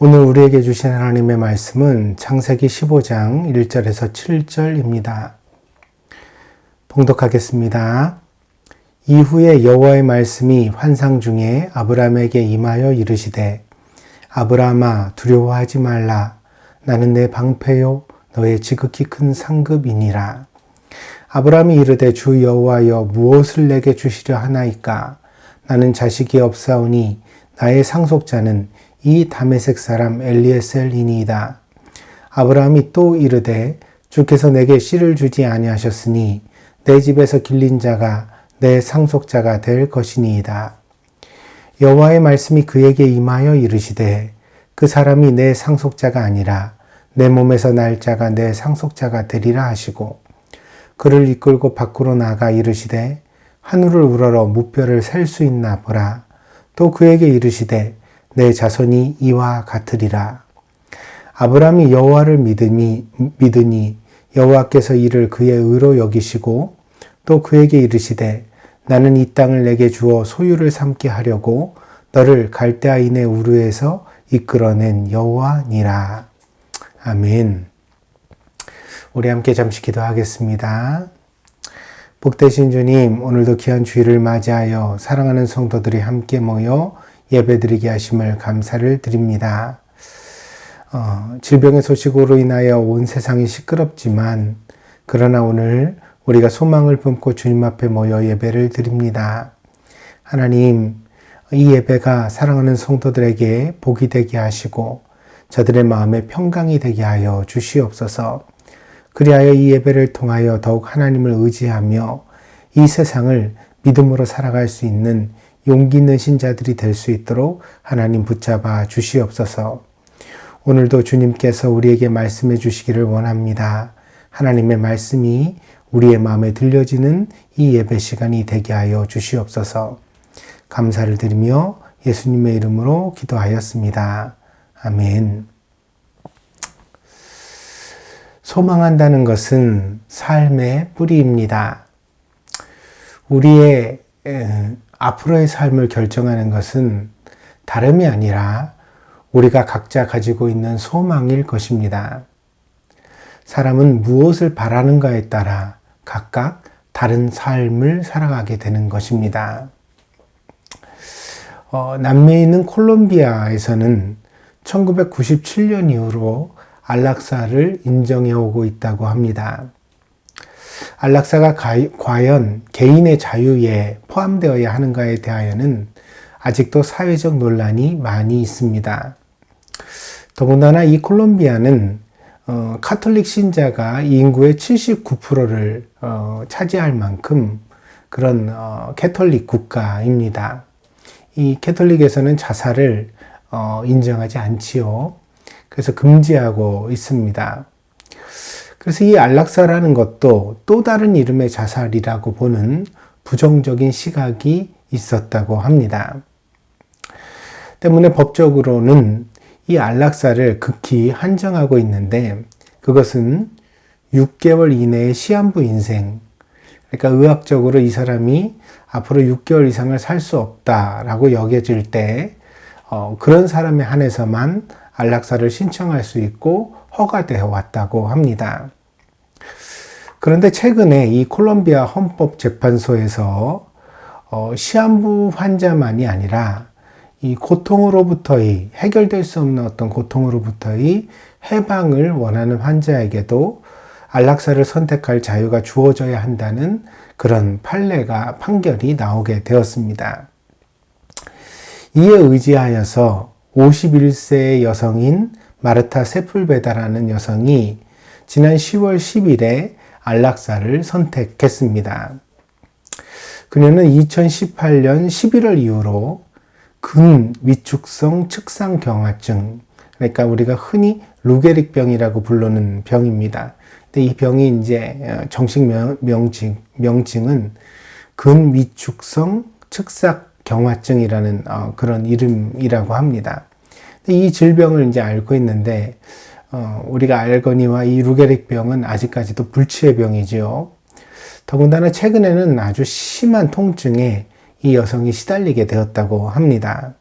오늘 우리에게 주신 하나님의 말씀은 창세기 15장 1절에서 7절입니다. 봉독하겠습니다. 이후에 여호와의 말씀이 환상 중에 아브라함에게 임하여 이르시되 아브라함아 두려워하지 말라. 나는 내 방패요 너의 지극히 큰 상급이니라. 아브라함이 이르되 주 여호와여 무엇을 내게 주시려 하나이까. 나는 자식이 없사오니 나의 상속자는 이 다메섹 사람 엘리에셀이니이다. 아브라함이 또 이르되 주께서 내게 씨를 주지 아니하셨으니 내 집에서 길린 자가 내 상속자가 될 것이니이다. 여호와의 말씀이 그에게 임하여 이르시되 그 사람이 내 상속자가 아니라 내 몸에서 날 자가 내 상속자가 되리라 하시고 그를 이끌고 밖으로 나가 이르시되 하늘을 우러러 무뼈를 셀 수 있나 보라. 또 그에게 이르시되 내 자손이 이와 같으리라. 아브라함이 여호와를 믿으니 여호와께서 이를 그의 의로 여기시고 또 그에게 이르시되 나는 이 땅을 내게 주어 소유를 삼게 하려고 너를 갈대아인의 우르에서 이끌어낸 여호와니라. 아멘. 우리 함께 잠시 기도하겠습니다. 복되신 주님, 오늘도 귀한 주일을 맞이하여 사랑하는 성도들이 함께 모여 예배드리게 하심을 감사를 드립니다. 질병의 소식으로 인하여 온 세상이 시끄럽지만 그러나 오늘 우리가 소망을 품고 주님 앞에 모여 예배를 드립니다. 하나님, 이 예배가 사랑하는 성도들에게 복이 되게 하시고 저들의 마음에 평강이 되게 하여 주시옵소서. 그리하여 이 예배를 통하여 더욱 하나님을 의지하며 이 세상을 믿음으로 살아갈 수 있는 용기 있는 신자들이 될 수 있도록 하나님 붙잡아 주시옵소서. 오늘도 주님께서 우리에게 말씀해 주시기를 원합니다. 하나님의 말씀이 우리의 마음에 들려지는 이 예배 시간이 되게 하여 주시옵소서. 감사를 드리며 예수님의 이름으로 기도하였습니다. 아멘. 소망한다는 것은 삶의 뿌리입니다. 우리의 앞으로의 삶을 결정하는 것은 다름이 아니라 우리가 각자 가지고 있는 소망일 것입니다. 사람은 무엇을 바라는가에 따라 각각 다른 삶을 살아가게 되는 것입니다. 남미에 있는 콜롬비아에서는 1997년 이후로 안락사를 인정해 오고 있다고 합니다. 안락사가 과연 개인의 자유에 포함되어야 하는가에 대하여는 아직도 사회적 논란이 많이 있습니다. 더군다나 이 콜롬비아는 카톨릭 신자가 인구의 79%를 차지할 만큼 그런 캐톨릭 국가입니다. 이 캐톨릭에서는 자살을 인정하지 않지요. 그래서 금지하고 있습니다. 그래서 이 안락사라는 것도 또 다른 이름의 자살이라고 보는 부정적인 시각이 있었다고 합니다. 때문에 법적으로는 이 안락사를 극히 한정하고 있는데 그것은 6개월 이내의 시한부 인생, 그러니까 의학적으로 이 사람이 앞으로 6개월 이상을 살 수 없다라고 여겨질 때 그런 사람에 한해서만 안락사를 신청할 수 있고 허가되어 왔다고 합니다. 그런데 최근에 이 콜롬비아 헌법재판소에서 시한부 환자만이 아니라 이 고통으로부터의 해결될 수 없는 어떤 고통으로부터의 해방을 원하는 환자에게도 안락사를 선택할 자유가 주어져야 한다는 그런 판결이 나오게 되었습니다. 이에 의지하여서 51세의 여성인 마르타 세풀베다라는 여성이 지난 10월 10일에 안락사를 선택했습니다. 그녀는 2018년 11월 이후로 근위축성 측상경화증, 그러니까 우리가 흔히 루게릭병이라고 부르는 병입니다. 근데 이 병이 이제 정식 명칭은 근위축성 측상경화증이라는 그런 이름이라고 합니다. 이 질병을 이제 앓고 있는데 우리가 알거니와 이 루게릭병은 아직까지도 불치의 병이지요. 더군다나 최근에는 아주 심한 통증에 이 여성이 시달리게 되었다고 합니다.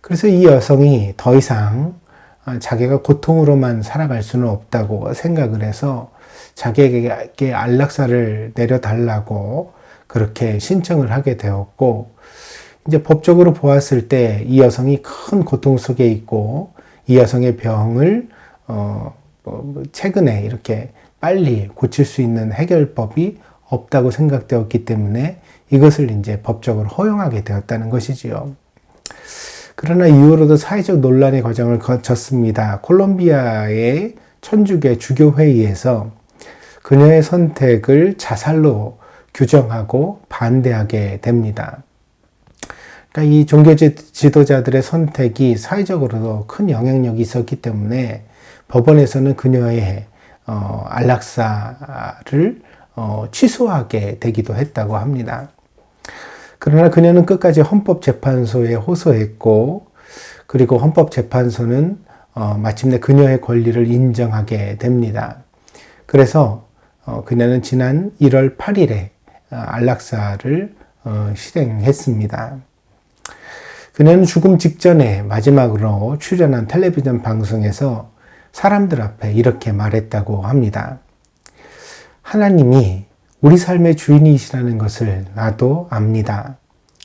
그래서 이 여성이 더 이상 자기가 고통으로만 살아갈 수는 없다고 생각을 해서 자기에게 안락사를 내려달라고 그렇게 신청을 하게 되었고, 이제 법적으로 보았을 때 이 여성이 큰 고통 속에 있고 이 여성의 병을 최근에 이렇게 빨리 고칠 수 있는 해결법이 없다고 생각되었기 때문에 이것을 이제 법적으로 허용하게 되었다는 것이지요. 그러나 이후로도 사회적 논란의 과정을 거쳤습니다. 콜롬비아의 천주교 주교회의에서 그녀의 선택을 자살로 규정하고 반대하게 됩니다. 그러니까 이 종교 지도자들의 선택이 사회적으로도 큰 영향력이 있었기 때문에 법원에서는 그녀의 안락사를 취소하게 되기도 했다고 합니다. 그러나 그녀는 끝까지 헌법재판소에 호소했고, 그리고 헌법재판소는 마침내 그녀의 권리를 인정하게 됩니다. 그래서 그녀는 지난 1월 8일에 안락사를 실행했습니다. 그녀는 죽음 직전에 마지막으로 출연한 텔레비전 방송에서 사람들 앞에 이렇게 말했다고 합니다. 하나님이 우리 삶의 주인이시라는 것을 나도 압니다.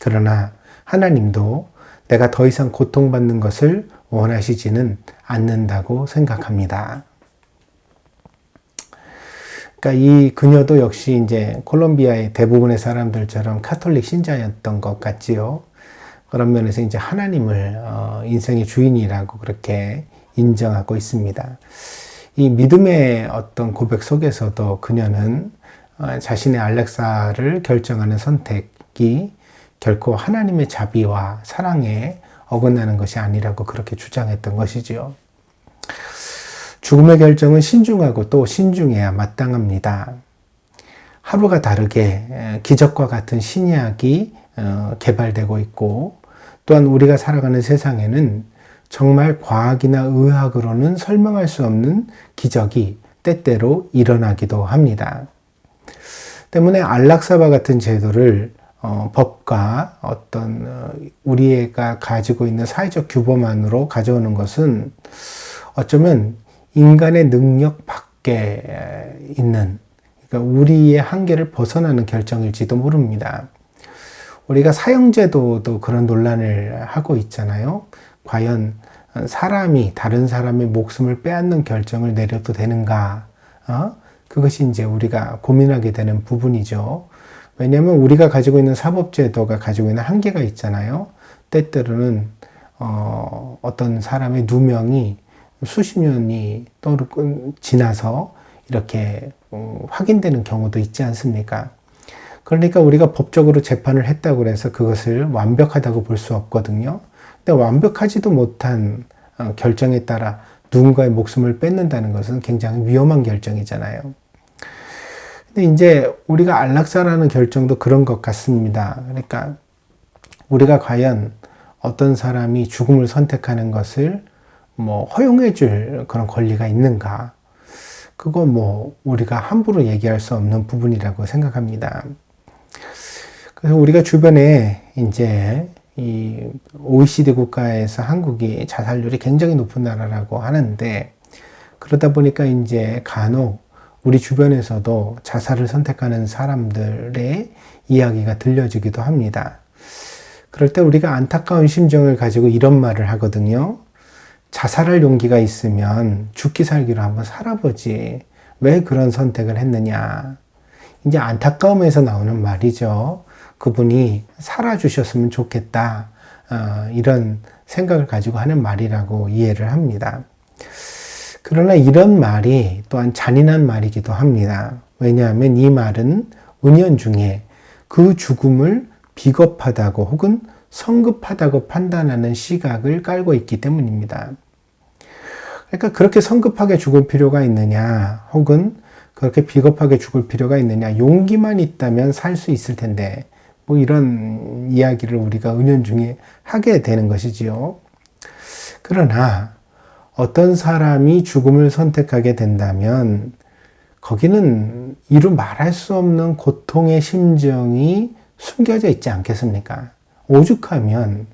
그러나 하나님도 내가 더 이상 고통받는 것을 원하시지는 않는다고 생각합니다. 그러니까 이 그녀도 역시 이제 콜롬비아의 대부분의 사람들처럼 카톨릭 신자였던 것 같지요. 그런 면에서 이제 하나님을 인생의 주인이라고 그렇게 인정하고 있습니다. 이 믿음의 어떤 고백 속에서도 그녀는 자신의 안락사를 결정하는 선택이 결코 하나님의 자비와 사랑에 어긋나는 것이 아니라고 그렇게 주장했던 것이지요. 죽음의 결정은 신중하고 또 신중해야 마땅합니다. 하루가 다르게 기적과 같은 신약이 개발되고 있고, 또한 우리가 살아가는 세상에는 정말 과학이나 의학으로는 설명할 수 없는 기적이 때때로 일어나기도 합니다. 때문에 안락사와 같은 제도를 법과 어떤 우리가 가지고 있는 사회적 규범만으로 가져오는 것은 어쩌면 인간의 능력 밖에 있는, 그러니까 우리의 한계를 벗어나는 결정일지도 모릅니다. 우리가 사형제도도 그런 논란을 하고 있잖아요. 과연 사람이 다른 사람의 목숨을 빼앗는 결정을 내려도 되는가? 그것이 이제 우리가 고민하게 되는 부분이죠. 왜냐하면 우리가 가지고 있는 사법제도가 가지고 있는 한계가 있잖아요. 때때로는 어떤 사람의 누명이 수십 년이 지나서 이렇게 확인되는 경우도 있지 않습니까? 그러니까 우리가 법적으로 재판을 했다고 해서 그것을 완벽하다고 볼 수 없거든요. 근데 완벽하지도 못한 결정에 따라 누군가의 목숨을 뺏는다는 것은 굉장히 위험한 결정이잖아요. 근데 이제 우리가 안락사라는 결정도 그런 것 같습니다. 그러니까 우리가 과연 어떤 사람이 죽음을 선택하는 것을 허용해 줄 그런 권리가 있는가? 그거 우리가 함부로 얘기할 수 없는 부분이라고 생각합니다. 그래서 우리가 주변에 이제 이 OECD 국가에서 한국이 자살률이 굉장히 높은 나라라고 하는데, 그러다 보니까 이제 간혹 우리 주변에서도 자살을 선택하는 사람들의 이야기가 들려지기도 합니다. 그럴 때 우리가 안타까운 심정을 가지고 이런 말을 하거든요. 자살할 용기가 있으면 죽기 살기로 한번 살아보지. 왜 그런 선택을 했느냐. 이제 안타까움에서 나오는 말이죠. 그분이 살아주셨으면 좋겠다. 이런 생각을 가지고 하는 말이라고 이해를 합니다. 그러나 이런 말이 또한 잔인한 말이기도 합니다. 왜냐하면 이 말은 은연중에 그 죽음을 비겁하다고 혹은 성급하다고 판단하는 시각을 깔고 있기 때문입니다. 그러니까 그렇게 성급하게 죽을 필요가 있느냐, 혹은 그렇게 비겁하게 죽을 필요가 있느냐, 용기만 있다면 살 수 있을 텐데, 이런 이야기를 우리가 은연중에 하게 되는 것이지요. 그러나 어떤 사람이 죽음을 선택하게 된다면 거기는 이루 말할 수 없는 고통의 심정이 숨겨져 있지 않겠습니까? 오죽하면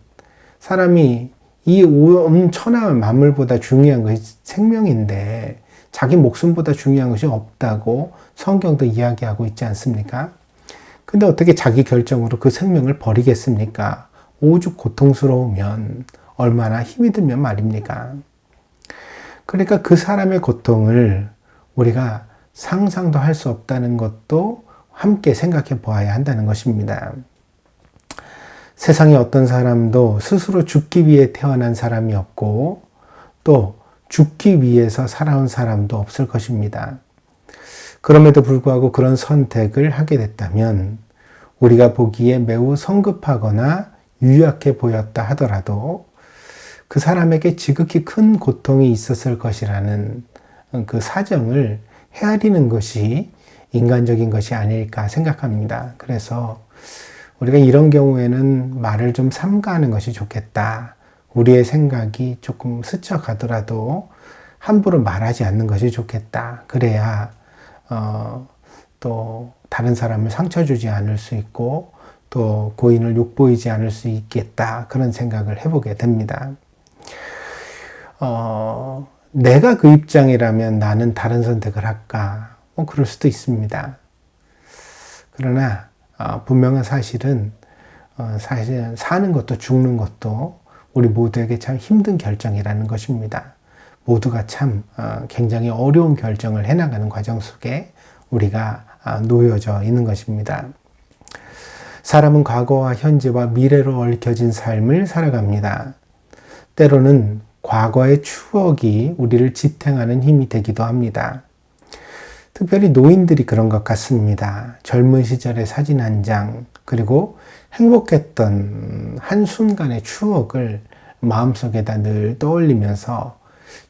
사람이 이 온 천하 만물보다 중요한 것이 생명인데 자기 목숨보다 중요한 것이 없다고 성경도 이야기하고 있지 않습니까? 근데 어떻게 자기 결정으로 그 생명을 버리겠습니까? 오죽 고통스러우면 얼마나 힘이 들면 말입니까? 그러니까 그 사람의 고통을 우리가 상상도 할 수 없다는 것도 함께 생각해 보아야 한다는 것입니다. 세상에 어떤 사람도 스스로 죽기 위해 태어난 사람이 없고 또 죽기 위해서 살아온 사람도 없을 것입니다. 그럼에도 불구하고 그런 선택을 하게 됐다면 우리가 보기에 매우 성급하거나 유약해 보였다 하더라도 그 사람에게 지극히 큰 고통이 있었을 것이라는 그 사정을 헤아리는 것이 인간적인 것이 아닐까 생각합니다. 그래서 우리가 이런 경우에는 말을 좀 삼가하는 것이 좋겠다. 우리의 생각이 조금 스쳐가더라도 함부로 말하지 않는 것이 좋겠다. 그래야 또 다른 사람을 상처 주지 않을 수 있고 또 고인을 욕보이지 않을 수 있겠다. 그런 생각을 해보게 됩니다. 내가 그 입장이라면 나는 다른 선택을 할까? 그럴 수도 있습니다. 그러나 분명한 사실은 사실 사는 것도 죽는 것도 우리 모두에게 참 힘든 결정이라는 것입니다. 모두가 참 굉장히 어려운 결정을 해나가는 과정 속에 우리가 놓여져 있는 것입니다. 사람은 과거와 현재와 미래로 얽혀진 삶을 살아갑니다. 때로는 과거의 추억이 우리를 지탱하는 힘이 되기도 합니다. 특별히 노인들이 그런 것 같습니다. 젊은 시절의 사진 한 장, 그리고 행복했던 한순간의 추억을 마음속에다 늘 떠올리면서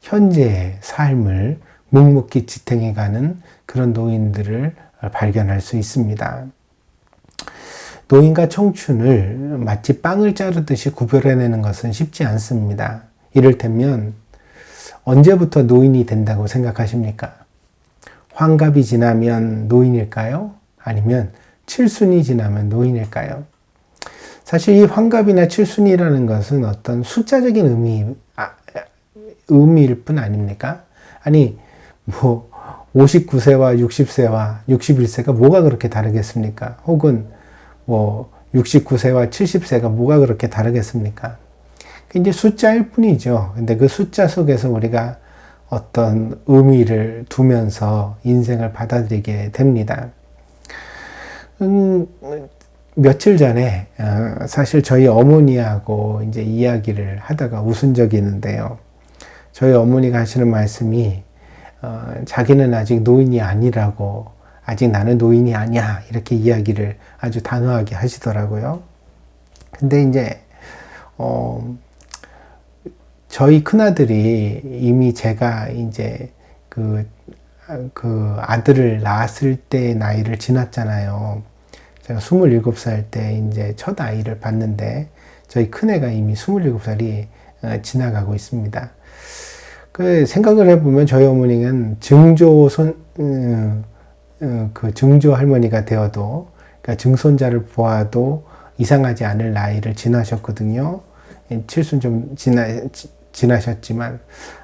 현재의 삶을 묵묵히 지탱해가는 그런 노인들을 발견할 수 있습니다. 노인과 청춘을 마치 빵을 자르듯이 구별해내는 것은 쉽지 않습니다. 이를테면 언제부터 노인이 된다고 생각하십니까? 환갑이 지나면 노인일까요? 아니면 칠순이 지나면 노인일까요? 사실 이 환갑이나 칠순이라는 것은 어떤 숫자적인 의미일 뿐 아닙니까? 아니, 59세와 60세와 61세가 뭐가 그렇게 다르겠습니까? 혹은 69세와 70세가 뭐가 그렇게 다르겠습니까? 이제 숫자일 뿐이죠. 근데 그 숫자 속에서 우리가 어떤 의미를 두면서 인생을 받아들이게 됩니다. 며칠 전에 사실 저희 어머니하고 이제 이야기를 하다가 웃은 적이 있는데요. 저희 어머니가 하시는 말씀이 자기는 아직 노인이 아니라고, 아직 나는 노인이 아니야, 이렇게 이야기를 아주 단호하게 하시더라고요. 근데 이제 저희 큰아들이 이미 제가 이제 그 아들을 낳았을 때 나이를 지났잖아요. 제가 27살 때 이제 첫 아이를 봤는데 저희 큰애가 이미 27살이 지나가고 있습니다. 그 생각을 해보면 저희 어머니는 증조 할머니가 되어도, 그러니까 증손자를 보아도 이상하지 않을 나이를 지나셨거든요. 칠순 좀 지나셨지만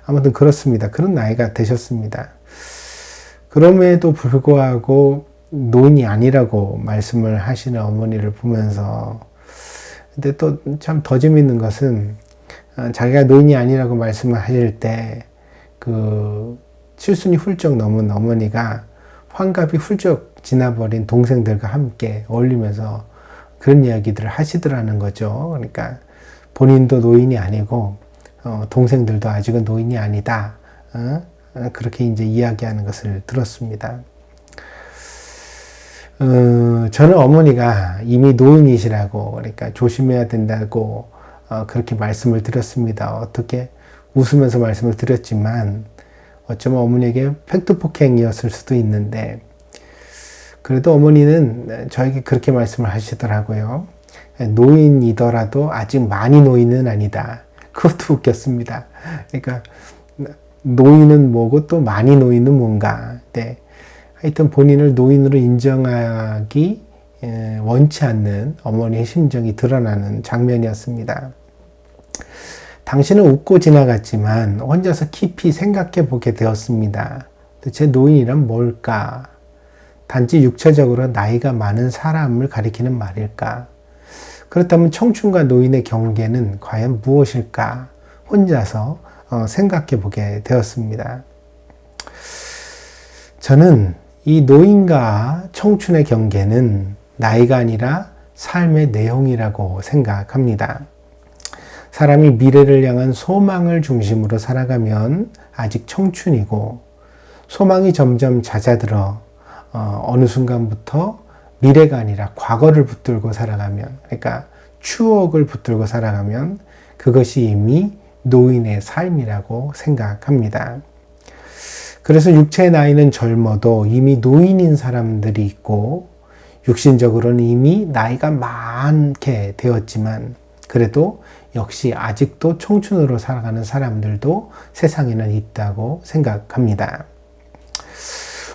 아무튼 그렇습니다. 그런 나이가 되셨습니다. 그럼에도 불구하고 노인이 아니라고 말씀을 하시는 어머니를 보면서, 근데 또 참 더 재밌는 것은 자기가 노인이 아니라고 말씀을 하실 때 그 칠순이 훌쩍 넘은 어머니가 환갑이 훌쩍 지나버린 동생들과 함께 어울리면서 그런 이야기들을 하시더라는 거죠. 그러니까 본인도 노인이 아니고 동생들도 아직은 노인이 아니다. 그렇게 이제 이야기하는 것을 들었습니다. 저는 어머니가 이미 노인이시라고, 그러니까 조심해야 된다고 그렇게 말씀을 드렸습니다. 어떻게 웃으면서 말씀을 드렸지만 어쩌면 어머니에게 팩트 폭행이었을 수도 있는데, 그래도 어머니는 저에게 그렇게 말씀을 하시더라고요. 노인이더라도 아직 많이 노인은 아니다. 그것도 웃겼습니다. 그러니까 노인은 뭐고 또 많이 노인은 뭔가. 네. 하여튼 본인을 노인으로 인정하기 원치 않는 어머니의 심정이 드러나는 장면이었습니다. 당신은 웃고 지나갔지만 혼자서 깊이 생각해 보게 되었습니다. 도대체 노인이란 뭘까? 단지 육체적으로 나이가 많은 사람을 가리키는 말일까? 그렇다면 청춘과 노인의 경계는 과연 무엇일까? 혼자서 생각해 보게 되었습니다. 저는 이 노인과 청춘의 경계는 나이가 아니라 삶의 내용이라고 생각합니다. 사람이 미래를 향한 소망을 중심으로 살아가면 아직 청춘이고, 소망이 점점 잦아들어 어느 순간부터 미래가 아니라 과거를 붙들고 살아가면, 그러니까 추억을 붙들고 살아가면 그것이 이미 노인의 삶이라고 생각합니다. 그래서 육체의 나이는 젊어도 이미 노인인 사람들이 있고, 육신적으로는 이미 나이가 많게 되었지만 그래도 역시 아직도 청춘으로 살아가는 사람들도 세상에는 있다고 생각합니다.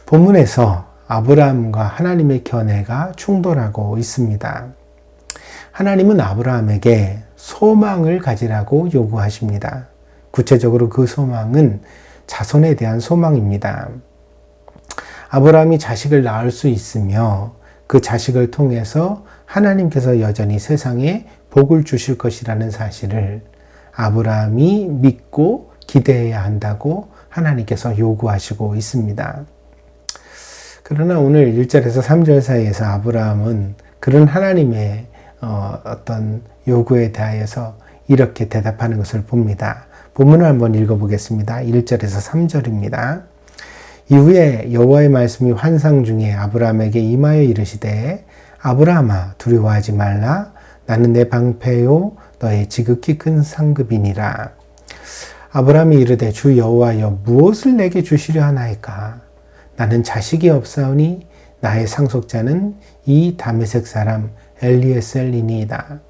본문에서 아브라함과 하나님의 견해가 충돌하고 있습니다. 하나님은 아브라함에게 소망을 가지라고 요구하십니다. 구체적으로 그 소망은 자손에 대한 소망입니다. 아브라함이 자식을 낳을 수 있으며 그 자식을 통해서 하나님께서 여전히 세상에 복을 주실 것이라는 사실을 아브라함이 믿고 기대해야 한다고 하나님께서 요구하시고 있습니다. 그러나 오늘 1절에서 3절 사이에서 아브라함은 그런 하나님의 어떤 요구에 대하여서 이렇게 대답하는 것을 봅니다. 본문을 한번 읽어보겠습니다. 1절에서 3절입니다. 이후에 여호와의 말씀이 환상 중에 아브라함에게 임하여 이르시되 아브라함아 두려워하지 말라 나는 내 방패요 너의 지극히 큰 상급이니라. 아브라함이 이르되 주 여호와여 무엇을 내게 주시려 하나이까? 나는 자식이 없사오니 나의 상속자는 이 다메섹 사람 엘리에셀이니이다.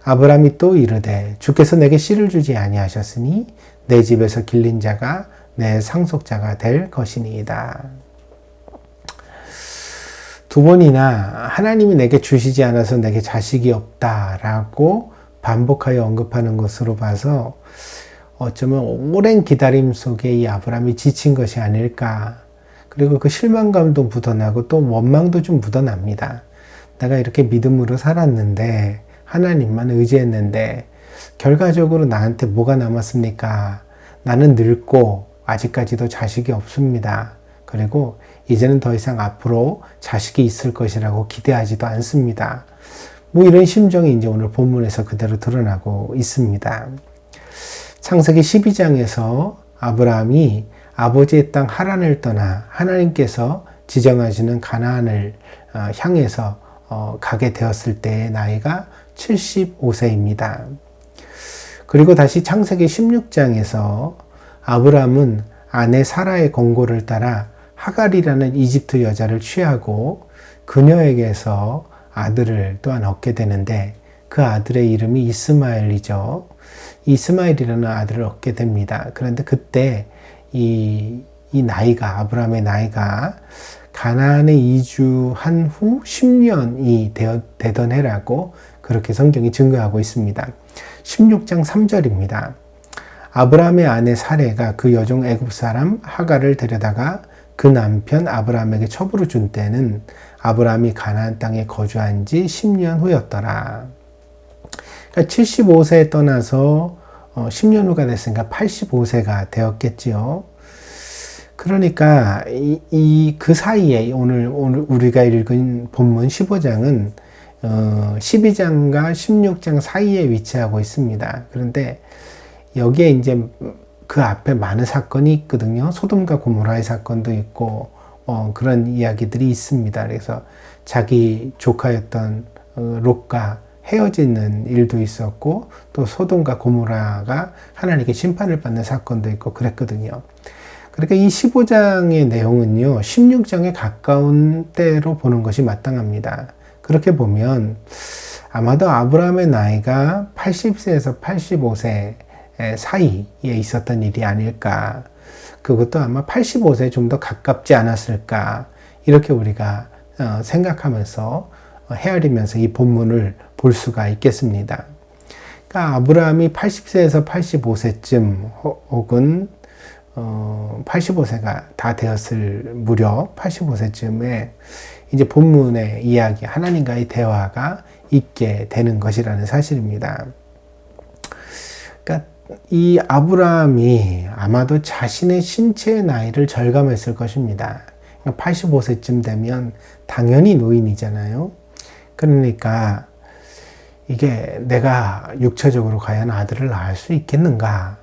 아브라함이 또 이르되 주께서 내게 씨를 주지 아니하셨으니 내 집에서 길린 자가 내 상속자가 될 것이니이다. 두 번이나 하나님이 내게 주시지 않아서 내게 자식이 없다라고 반복하여 언급하는 것으로 봐서 어쩌면 오랜 기다림 속에 이 아브라함이 지친 것이 아닐까. 그리고 그 실망감도 묻어나고 또 원망도 좀 묻어납니다. 내가 이렇게 믿음으로 살았는데 하나님만 의지했는데 결과적으로 나한테 뭐가 남았습니까? 나는 늙고 아직까지도 자식이 없습니다. 그리고 이제는 더 이상 앞으로 자식이 있을 것이라고 기대하지도 않습니다. 뭐 이런 심정이 이제 오늘 본문에서 그대로 드러나고 있습니다. 창세기 12장에서 아브라함이 아버지의 땅 하란을 떠나 하나님께서 지정하시는 가나안을 향해서 가게 되었을 때의 나이가 75세입니다. 그리고 다시 창세기 16장에서 아브라함은 아내 사라의 권고를 따라 하갈이라는 이집트 여자를 취하고 그녀에게서 아들을 또한 얻게 되는데 그 아들의 이름이 이스마엘이죠. 이스마엘이라는 아들을 얻게 됩니다. 그런데 그때 이 나이가 아브라함의 나이가 가나안에 이주한 후 10년이 되던 해라고 그렇게 성경이 증거하고 있습니다. 16장 3절입니다. 아브라함의 아내 사레가 그 여종 애굽 사람 하갈을 데려다가 그 남편 아브라함에게 첩으로 준 때는 아브라함이 가나안 땅에 거주한 지 10년 후였더라. 그러니까 75세에 떠나서 10년 후가 됐으니까 85세가 되었겠지요. 그러니까 그 사이에 오늘 우리가 읽은 본문 15장은 12장과 16장 사이에 위치하고 있습니다. 그런데 여기에 이제 그 앞에 많은 사건이 있거든요. 소돔과 고모라의 사건도 있고 그런 이야기들이 있습니다. 그래서 자기 조카였던 롯과 헤어지는 일도 있었고 또 소돔과 고모라가 하나님께 심판을 받는 사건도 있고 그랬거든요. 그러니까 이 15장의 내용은요 16장에 가까운 때로 보는 것이 마땅합니다. 그렇게 보면 아마도 아브라함의 나이가 80세에서 85세 사이에 있었던 일이 아닐까. 그것도 아마 85세에 좀 더 가깝지 않았을까. 이렇게 우리가 생각하면서 헤아리면서 이 본문을 볼 수가 있겠습니다. 그러니까 아브라함이 80세에서 85세쯤 혹은 85세가 다 되었을 무렵 85세쯤에 이제 본문의 이야기, 하나님과의 대화가 있게 되는 것이라는 사실입니다. 그러니까 이 아브라함이 아마도 자신의 신체의 나이를 절감했을 것입니다. 85세쯤 되면 당연히 노인이잖아요. 그러니까 이게 내가 육체적으로 과연 아들을 낳을 수 있겠는가?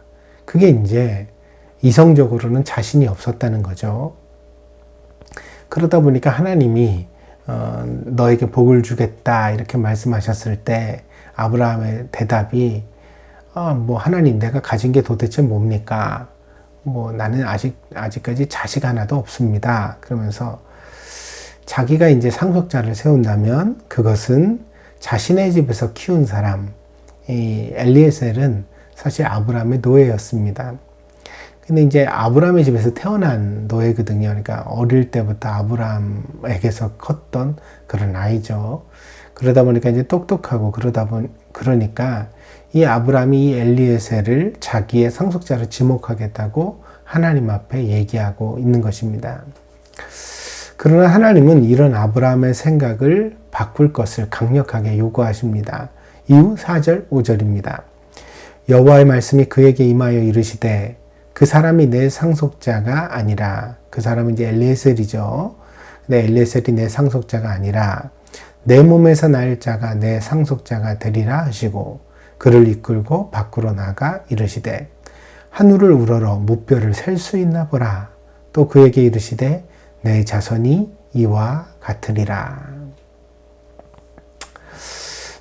그게 이제 이성적으로는 자신이 없었다는 거죠. 그러다 보니까 하나님이 너에게 복을 주겠다 이렇게 말씀하셨을 때 아브라함의 대답이 뭐 하나님 내가 가진 게 도대체 뭡니까? 뭐 나는 아직까지 자식 하나도 없습니다. 그러면서 자기가 이제 상속자를 세운다면 그것은 자신의 집에서 키운 사람, 이 엘리에셀은 사실 아브라함의 노예였습니다. 근데 이제 아브라함의 집에서 태어난 노예거든요. 그러니까 어릴 때부터 아브라함에게서 컸던 그런 아이죠. 그러다 보니까 이제 똑똑하고 그러니까 이 아브라함이 이 엘리에셀을 자기의 상속자로 지목하겠다고 하나님 앞에 얘기하고 있는 것입니다. 그러나 하나님은 이런 아브라함의 생각을 바꿀 것을 강력하게 요구하십니다. 이후 4절, 5절입니다. 여호와의 말씀이 그에게 임하여 이르시되 그 사람이 내 상속자가 아니라, 그 사람은 이제 엘리에셀이죠. 근데 엘리에셀이 내 상속자가 아니라 내 몸에서 날 자가 내 상속자가 되리라 하시고 그를 이끌고 밖으로 나가 이르시되 하늘을 우러러 무뼈를 셀 수 있나 보라. 또 그에게 이르시되 내 자손이 이와 같으리라.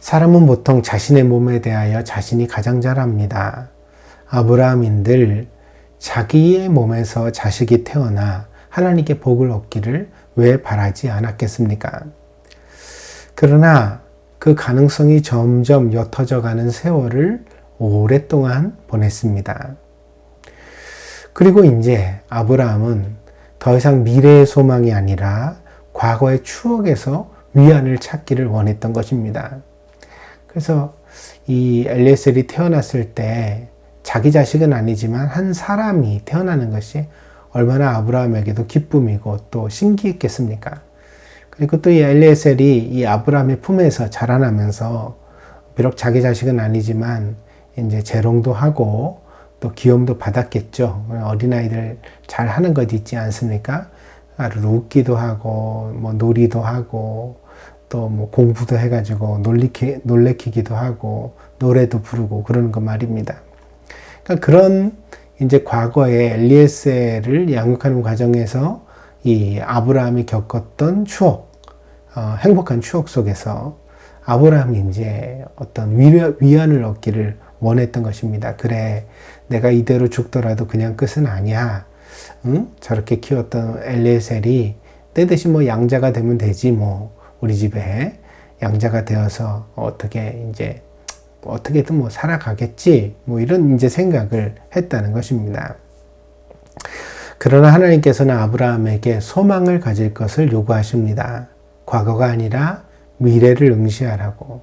사람은 보통 자신의 몸에 대하여 자신이 가장 잘 압니다. 아브라함인들 자기의 몸에서 자식이 태어나 하나님께 복을 얻기를 왜 바라지 않았겠습니까? 그러나 그 가능성이 점점 옅어져 가는 세월을 오랫동안 보냈습니다. 그리고 이제 아브라함은 더 이상 미래의 소망이 아니라 과거의 추억에서 위안을 찾기를 원했던 것입니다. 그래서 이 엘리에셀이 태어났을 때 자기 자식은 아니지만 한 사람이 태어나는 것이 얼마나 아브라함에게도 기쁨이고 또 신기했겠습니까? 그리고 또 이 엘리에셀이 이 아브라함의 품에서 자라나면서 비록 자기 자식은 아니지만 이제 재롱도 하고 또 귀염도 받았겠죠. 어린아이들 잘 하는 것 있지 않습니까? 웃기도 하고 뭐 놀이도 하고 또 뭐 공부도 해가지고 놀래키기도 하고 노래도 부르고 그러는 거 말입니다. 그러니까 그런 이제 과거에 엘리에셀을 양육하는 과정에서 이 아브라함이 겪었던 추억, 행복한 추억 속에서 아브라함이 이제 어떤 위안을 얻기를 원했던 것입니다. 그래, 내가 이대로 죽더라도 그냥 끝은 아니야. 응? 저렇게 키웠던 엘리에셀이 내 대신 뭐 양자가 되면 되지 뭐. 우리 집에 양자가 되어서 어떻게든 뭐 살아가겠지. 뭐 이런 이제 생각을 했다는 것입니다. 그러나 하나님께서는 아브라함에게 소망을 가질 것을 요구하십니다. 과거가 아니라 미래를 응시하라고.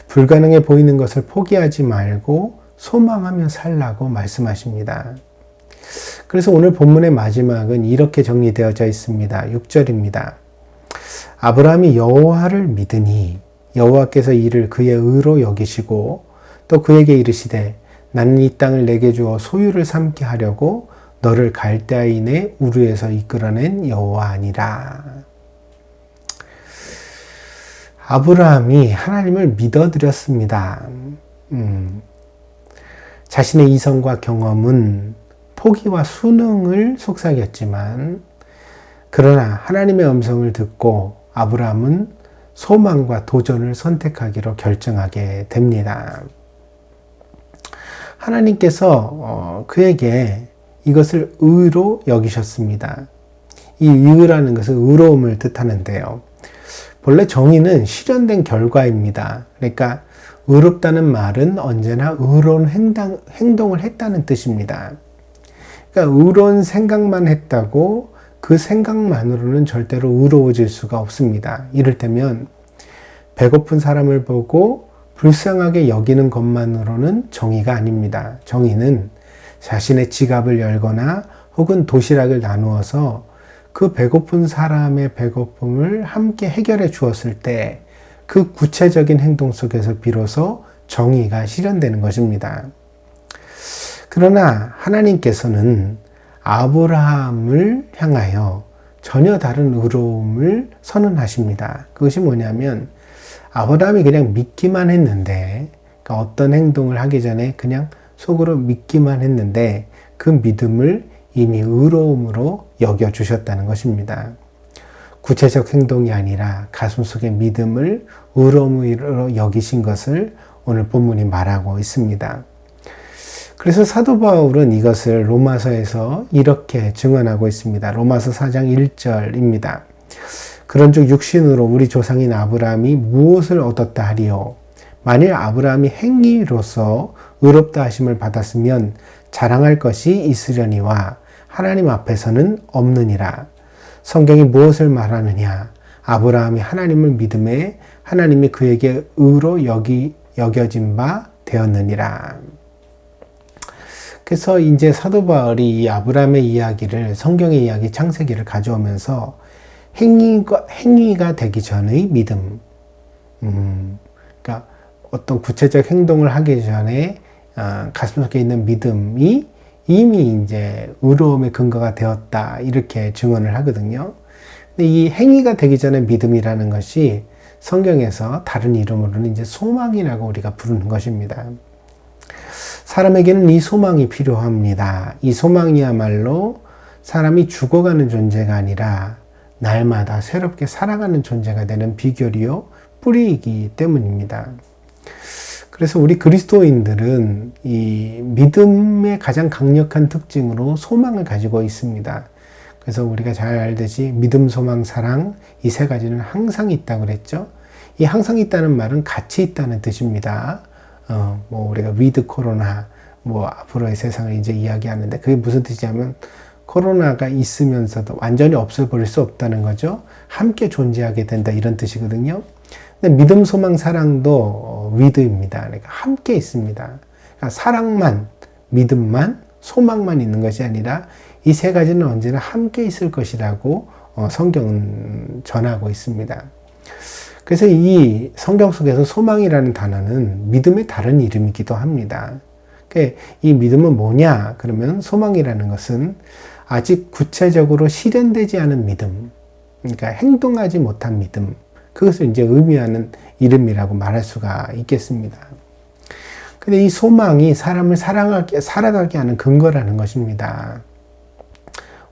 불가능해 보이는 것을 포기하지 말고 소망하며 살라고 말씀하십니다. 그래서 오늘 본문의 마지막은 이렇게 정리되어져 있습니다. 6절입니다. 아브라함이 여호와를 믿으니 여호와께서 이를 그의 의로 여기시고 또 그에게 이르시되 나는 이 땅을 내게 주어 소유를 삼게 하려고 너를 갈대아인의 우르에서 이끌어낸 여호와 아니라. 아브라함이 하나님을 믿어드렸습니다. 자신의 이성과 경험은 포기와 순응을 속삭였지만 그러나 하나님의 음성을 듣고 아브라함은 소망과 도전을 선택하기로 결정하게 됩니다. 하나님께서 그에게 이것을 의로 여기셨습니다. 이 의라는 것은 의로움을 뜻하는데요. 본래 정의는 실현된 결과입니다. 그러니까 의롭다는 말은 언제나 의로운 행동을 했다는 뜻입니다. 그러니까 의로운 생각만 했다고 그 생각만으로는 절대로 의로워질 수가 없습니다. 이를테면 배고픈 사람을 보고 불쌍하게 여기는 것만으로는 정의가 아닙니다. 정의는 자신의 지갑을 열거나 혹은 도시락을 나누어서 그 배고픈 사람의 배고픔을 함께 해결해 주었을 때 그 구체적인 행동 속에서 비로소 정의가 실현되는 것입니다. 그러나 하나님께서는 아브라함을 향하여 전혀 다른 의로움을 선언하십니다. 그것이 뭐냐면 아브라함이 그냥 믿기만 했는데, 그러니까 어떤 행동을 하기 전에 그냥 속으로 믿기만 했는데 그 믿음을 이미 의로움으로 여겨주셨다는 것입니다. 구체적 행동이 아니라 가슴속의 믿음을 의로움으로 여기신 것을 오늘 본문이 말하고 있습니다. 그래서 사도 바울은 이것을 로마서에서 이렇게 증언하고 있습니다. 로마서 4장 1절입니다. 그런즉 육신으로 우리 조상인 아브라함이 무엇을 얻었다 하리요? 만일 아브라함이 행위로서 의롭다 하심을 받았으면 자랑할 것이 있으려니와 하나님 앞에서는 없느니라. 성경이 무엇을 말하느냐? 아브라함이 하나님을 믿음에 하나님이 그에게 의로 여겨진 바 되었느니라. 그래서 이제 사도 바울이 이 아브라함의 이야기를, 성경의 이야기 창세기를 가져오면서 행위가 되기 전의 믿음, 그러니까 어떤 구체적 행동을 하기 전에 가슴속에 있는 믿음이 이미 이제 의로움의 근거가 되었다, 이렇게 증언을 하거든요. 근데 이 행위가 되기 전에 믿음이라는 것이 성경에서 다른 이름으로는 이제 소망이라고 우리가 부르는 것입니다. 사람에게는 이 소망이 필요합니다. 이 소망이야말로 사람이 죽어가는 존재가 아니라 날마다 새롭게 살아가는 존재가 되는 비결이요, 뿌리이기 때문입니다. 그래서 우리 그리스도인들은 이 믿음의 가장 강력한 특징으로 소망을 가지고 있습니다. 그래서 우리가 잘 알듯이 믿음, 소망, 사랑, 이 세 가지는 항상 있다고 그랬죠. 이 항상 있다는 말은 같이 있다는 뜻입니다. 우리가 위드 코로나, 앞으로의 세상을 이제 이야기하는데 그게 무슨 뜻이냐면 코로나가 있으면서도 완전히 없어버릴 수 없다는 거죠. 함께 존재하게 된다, 이런 뜻이거든요. 근데 믿음, 소망, 사랑도 위드입니다. 그러니까 함께 있습니다. 그러니까 사랑만, 믿음만, 소망만 있는 것이 아니라 이 세 가지는 언제나 함께 있을 것이라고 성경은 전하고 있습니다. 그래서 이 성경 속에서 소망이라는 단어는 믿음의 다른 이름이기도 합니다. 이 믿음은 뭐냐? 그러면 소망이라는 것은 아직 구체적으로 실현되지 않은 믿음, 그러니까 행동하지 못한 믿음, 그것을 이제 의미하는 이름이라고 말할 수가 있겠습니다. 근데 이 소망이 사람을 살아가게 하는 근거라는 것입니다.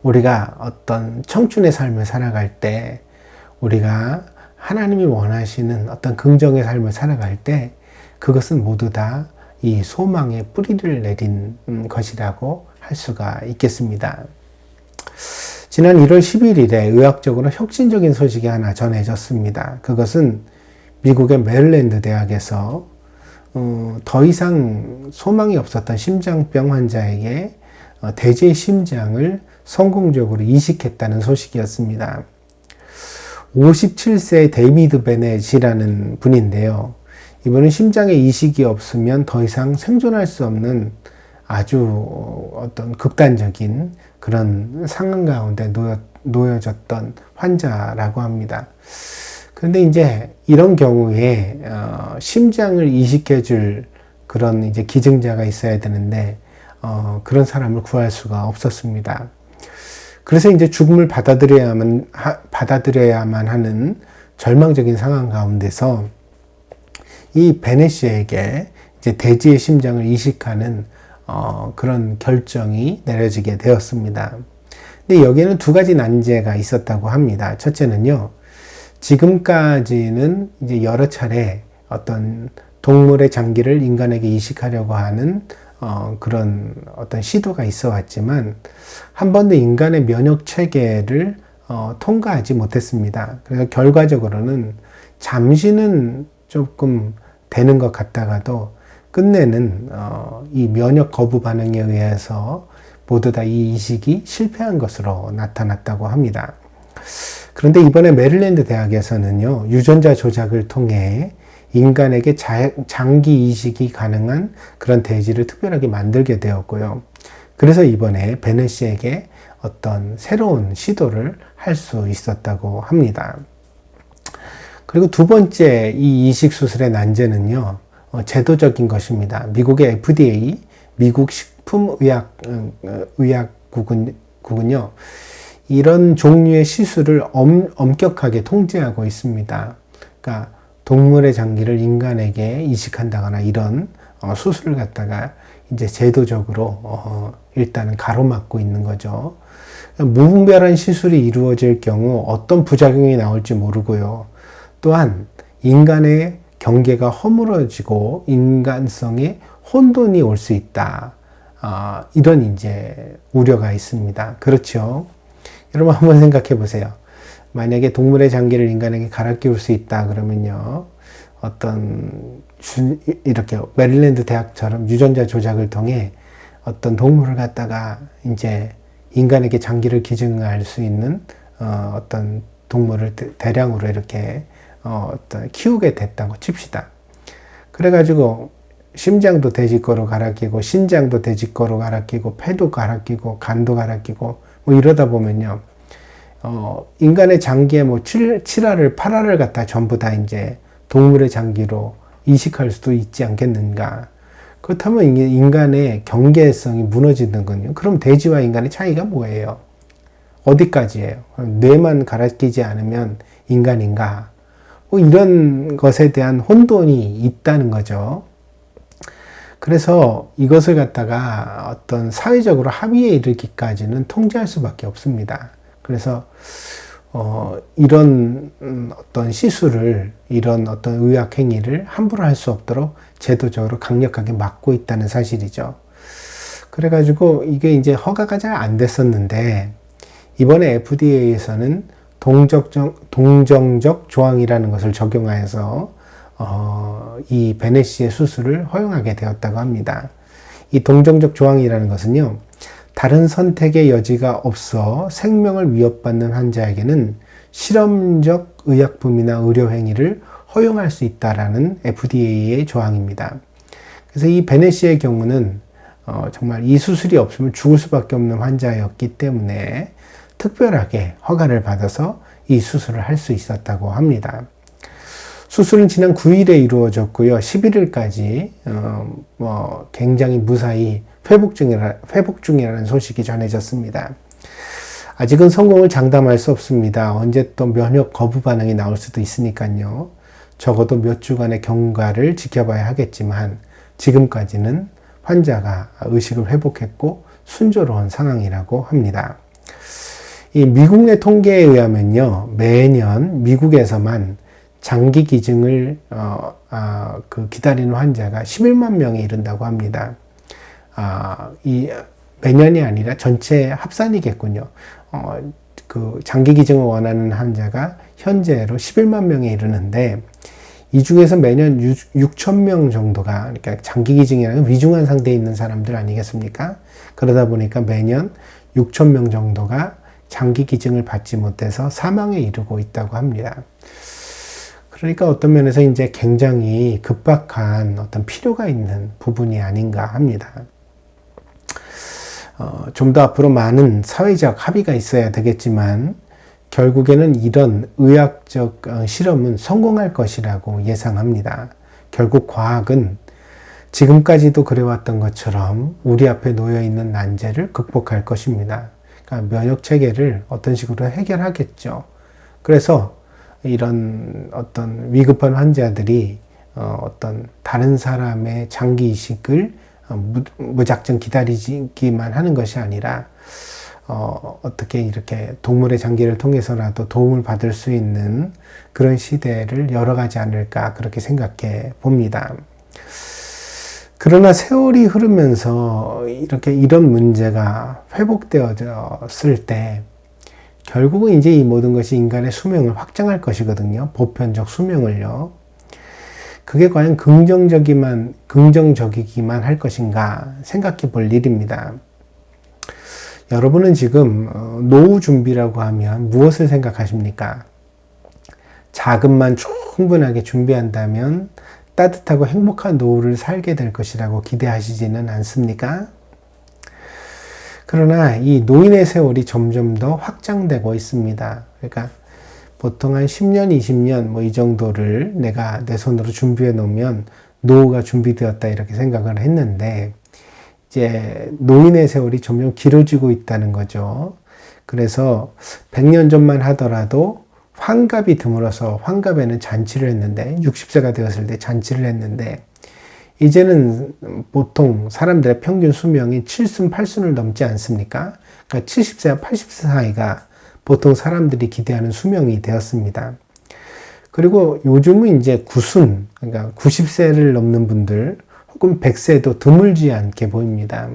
우리가 어떤 청춘의 삶을 살아갈 때, 우리가 하나님이 원하시는 어떤 긍정의 삶을 살아갈 때, 그것은 모두 다 이 소망의 뿌리를 내린 것이라고 할 수가 있겠습니다. 지난 1월 11일에 의학적으로 혁신적인 소식이 하나 전해졌습니다. 그것은 미국의 메릴랜드 대학에서 더 이상 소망이 없었던 심장병 환자에게 대제 심장을 성공적으로 이식했다는 소식이었습니다. 57세의 데이비드 베넷이라는 분인데요. 이분은 심장에 이식이 없으면 더 이상 생존할 수 없는 아주 어떤 극단적인 그런 상황 가운데 놓여졌던 환자라고 합니다. 그런데 이제 이런 경우에 심장을 이식해줄 그런 이제 기증자가 있어야 되는데 그런 사람을 구할 수가 없었습니다. 그래서 이제 죽음을 받아들여야만 하는 절망적인 상황 가운데서 이 베넷씨에게 이제 대지의 심장을 이식하는 그런 결정이 내려지게 되었습니다. 근데 여기에는 두 가지 난제가 있었다고 합니다. 첫째는요, 지금까지는 이제 여러 차례 어떤 동물의 장기를 인간에게 이식하려고 하는 그런 어떤 시도가 있어 왔지만 한 번도 인간의 면역 체계를 통과하지 못했습니다. 그래서 결과적으로는 잠시는 조금 되는 것 같다가도 끝내는 이 면역 거부 반응에 의해서 모두 다 이 이식이 실패한 것으로 나타났다고 합니다. 그런데 이번에 메릴랜드 대학에서는요, 유전자 조작을 통해 인간에게 장기 이식이 가능한 그런 대지를 특별하게 만들게 되었고요. 그래서 이번에 베네시에게 어떤 새로운 시도를 할 수 있었다고 합니다. 그리고 두 번째 이 이식 수술의 난제는요, 제도적인 것입니다. 미국의 FDA, 미국 식품의약국은요, 이런 종류의 시술을 엄격하게 통제하고 있습니다. 그러니까 동물의 장기를 인간에게 이식한다거나 이런 수술을 갖다가 이제 제도적으로 일단은 가로막고 있는 거죠. 무분별한 시술이 이루어질 경우 어떤 부작용이 나올지 모르고요. 또한 인간의 경계가 허물어지고 인간성에 혼돈이 올 수 있다. 이런 이제 우려가 있습니다. 그렇죠. 여러분 한번 생각해 보세요. 만약에 동물의 장기를 인간에게 갈아 끼울 수 있다 그러면요. 이렇게 메릴랜드 대학처럼 유전자 조작을 통해 어떤 동물을 갖다가 이제 인간에게 장기를 기증할 수 있는 어떤 동물을 대량으로 이렇게 키우게 됐다고 칩시다. 그래가지고 심장도 돼지 거로 갈아 끼고 신장도 돼지 거로 갈아 끼고 폐도 갈아 끼고 간도 갈아 끼고 뭐 이러다 보면요. 인간의 장기에 뭐 7알을 8알을 갖다 전부 다 이제 동물의 장기로 이식할 수도 있지 않겠는가. 그렇다면 인간의 경계성이 무너지는군요. 그럼 돼지와 인간의 차이가 뭐예요? 어디까지예요? 뇌만 갈아 끼지 않으면 인간인가? 뭐 이런 것에 대한 혼돈이 있다는 거죠. 그래서 이것을 갖다가 어떤 사회적으로 합의에 이르기까지는 통제할 수밖에 없습니다. 그래서 이런 어떤 시술을, 이런 어떤 의학 행위를 함부로 할 수 없도록 제도적으로 강력하게 막고 있다는 사실이죠. 그래가지고 이게 이제 허가가 잘 안 됐었는데 이번에 FDA에서는 동정적 조항이라는 것을 적용하여서 이 베네시의 수술을 허용하게 되었다고 합니다. 이 동정적 조항이라는 것은요, 다른 선택의 여지가 없어 생명을 위협받는 환자에게는 실험적 의약품이나 의료 행위를 허용할 수 있다라는 FDA의 조항입니다. 그래서 이 베네시의 경우는 정말 이 수술이 없으면 죽을 수밖에 없는 환자였기 때문에 특별하게 허가를 받아서 이 수술을 할 수 있었다고 합니다. 수술은 지난 9일에 이루어졌고요. 11일까지 굉장히 무사히 회복 중이라는 소식이 전해졌습니다. 아직은 성공을 장담할 수 없습니다. 언제 또 면역 거부 반응이 나올 수도 있으니까요. 적어도 몇 주간의 경과를 지켜봐야 하겠지만 지금까지는 환자가 의식을 회복했고 순조로운 상황이라고 합니다. 이 미국 내 통계에 의하면요, 매년 미국에서만 장기 기증을 기다리는 환자가 11만 명에 이른다고 합니다. 매년이 아니라 전체 합산이겠군요. 장기 기증을 원하는 환자가 현재로 11만 명에 이르는데 이 중에서 매년 6천 명 정도가, 그러니까 장기 기증이라는 위중한 상태에 있는 사람들 아니겠습니까? 그러다 보니까 매년 6천 명 정도가 장기 기증을 받지 못해서 사망에 이르고 있다고 합니다. 그러니까 어떤 면에서 이제 굉장히 급박한 어떤 필요가 있는 부분이 아닌가 합니다. 좀 더 앞으로 많은 사회적 합의가 있어야 되겠지만 결국에는 이런 의학적 실험은 성공할 것이라고 예상합니다. 결국 과학은 지금까지도 그래왔던 것처럼 우리 앞에 놓여 있는 난제를 극복할 것입니다. 그러니까 면역 체계를 어떤 식으로 해결하겠죠. 그래서 이런 어떤 위급한 환자들이 어떤 다른 사람의 장기 이식을 무작정 기다리기만 하는 것이 아니라 어떻게 이렇게 동물의 장기를 통해서라도 도움을 받을 수 있는 그런 시대를 열어가지 않을까 그렇게 생각해 봅니다. 그러나 세월이 흐르면서 이런 문제가 회복되어졌을 때 결국은 이제 이 모든 것이 인간의 수명을 확장할 것이거든요. 보편적 수명을요. 그게 과연 긍정적이기만 할 것인가 생각해 볼 일입니다. 여러분은 지금 노후 준비라고 하면 무엇을 생각하십니까? 자금만 쭉 충분하게 준비한다면 따뜻하고 행복한 노후를 살게 될 것이라고 기대하시지는 않습니까? 그러나 이 노인의 세월이 점점 더 확장되고 있습니다. 그러니까 보통 한 10년, 20년 뭐 이 정도를 내가 내 손으로 준비해 놓으면 노후가 준비되었다 이렇게 생각을 했는데 이제 노인의 세월이 점점 길어지고 있다는 거죠. 그래서 100년 전만 하더라도 환갑이 드물어서 환갑에는 잔치를 했는데 60세가 되었을 때 잔치를 했는데 이제는 보통 사람들의 평균 수명이 7순, 8순을 넘지 않습니까? 그러니까 70세와 80세 사이가 보통 사람들이 기대하는 수명이 되었습니다. 그리고 요즘은 이제 9순, 그러니까 90세를 넘는 분들 혹은 100세도 드물지 않게 보입니다.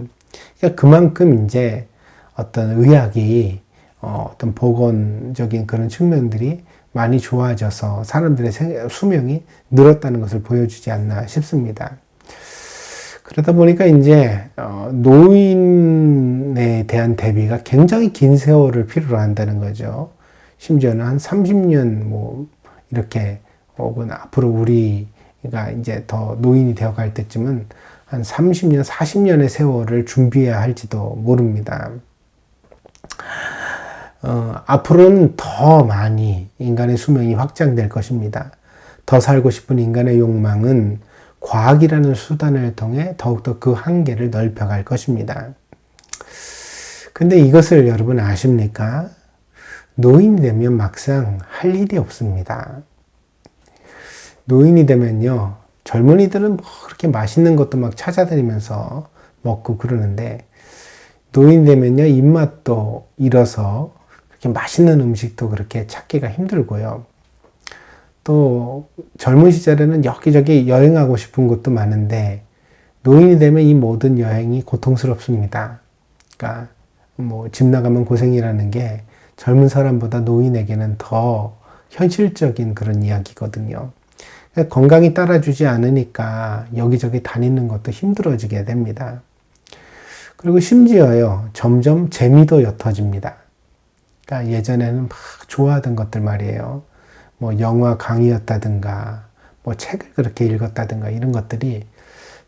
그러니까 그만큼 이제 어떤 의학이 어떤 보건적인 그런 측면들이 많이 좋아져서 사람들의 수명이 늘었다는 것을 보여주지 않나 싶습니다. 그러다 보니까 이제 노인에 대한 대비가 굉장히 긴 세월을 필요로 한다는 거죠. 심지어는 한 30년 뭐 이렇게 혹은 앞으로 우리가 이제 더 노인이 되어 갈 때쯤은 한 30년, 40년의 세월을 준비해야 할지도 모릅니다. 앞으로는 더 많이 인간의 수명이 확장될 것입니다. 더 살고 싶은 인간의 욕망은 과학이라는 수단을 통해 더욱더 그 한계를 넓혀갈 것입니다. 근데 이것을 여러분 아십니까? 노인이 되면 막상 할 일이 없습니다. 노인이 되면요, 젊은이들은 뭐 그렇게 맛있는 것도 막 찾아다니면서 먹고 그러는데, 노인이 되면요, 입맛도 잃어서 그렇게 맛있는 음식도 그렇게 찾기가 힘들고요. 또 젊은 시절에는 여기저기 여행하고 싶은 곳도 많은데 노인이 되면 이 모든 여행이 고통스럽습니다. 그러니까 뭐 집 나가면 고생이라는 게 젊은 사람보다 노인에게는 더 현실적인 그런 이야기거든요. 그러니까 건강이 따라주지 않으니까 여기저기 다니는 것도 힘들어지게 됩니다. 그리고 심지어요, 점점 재미도 옅어집니다. 그러니까 예전에는 막 좋아하던 것들 말이에요. 뭐 영화 강의였다든가 뭐 책을 그렇게 읽었다든가 이런 것들이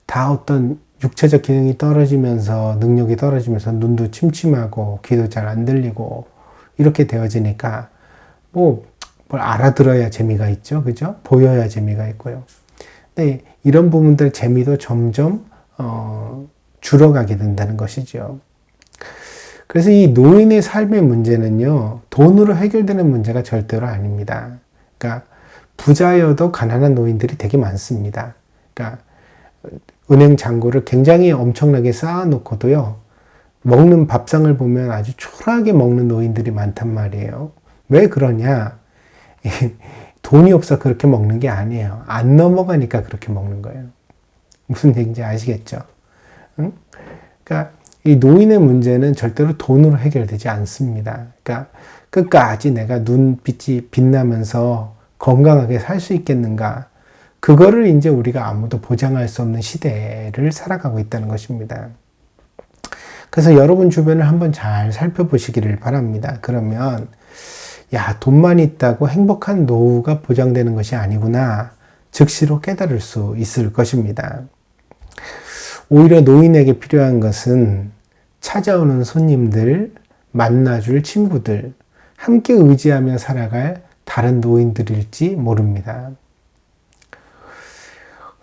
다 어떤 육체적 기능이 떨어지면서 능력이 떨어지면서 눈도 침침하고 귀도 잘 안 들리고 이렇게 되어지니까 뭐 뭘 알아들어야 재미가 있죠. 그죠? 보여야 재미가 있고요. 근데 이런 부분들 재미도 점점 줄어가게 된다는 것이죠. 그래서 이 노인의 삶의 문제는요, 돈으로 해결되는 문제가 절대로 아닙니다. 그러니까 부자여도 가난한 노인들이 되게 많습니다. 그러니까 은행 잔고를 굉장히 엄청나게 쌓아놓고도요, 먹는 밥상을 보면 아주 초라하게 먹는 노인들이 많단 말이에요. 왜 그러냐? 돈이 없어 그렇게 먹는 게 아니에요. 안 넘어가니까 그렇게 먹는 거예요. 무슨 얘기인지 아시겠죠? 응? 그러니까 이 노인의 문제는 절대로 돈으로 해결되지 않습니다. 그러니까 끝까지 내가 눈빛이 빛나면서 건강하게 살 수 있겠는가? 그거를 이제 우리가 아무도 보장할 수 없는 시대를 살아가고 있다는 것입니다. 그래서 여러분 주변을 한번 잘 살펴보시기를 바랍니다. 그러면 야, 돈만 있다고 행복한 노후가 보장되는 것이 아니구나. 즉시로 깨달을 수 있을 것입니다. 오히려 노인에게 필요한 것은 찾아오는 손님들, 만나줄 친구들, 함께 의지하며 살아갈 다른 노인들일지 모릅니다.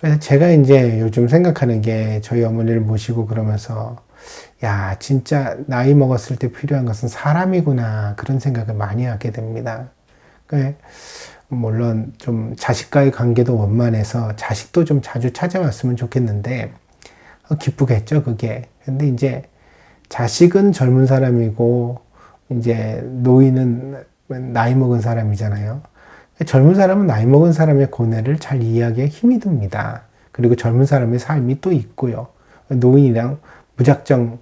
그래서 제가 이제 요즘 생각하는 게 저희 어머니를 모시고 그러면서 야, 진짜 나이 먹었을 때 필요한 것은 사람이구나 그런 생각을 많이 하게 됩니다. 물론 좀 자식과의 관계도 원만해서 자식도 좀 자주 찾아왔으면 좋겠는데 기쁘겠죠, 그게. 근데 이제 자식은 젊은 사람이고 이제 노인은 나이 먹은 사람이잖아요. 젊은 사람은 나이 먹은 사람의 고뇌를 잘 이해하기에 힘이 듭니다. 그리고 젊은 사람의 삶이 또 있고요. 노인이랑 무작정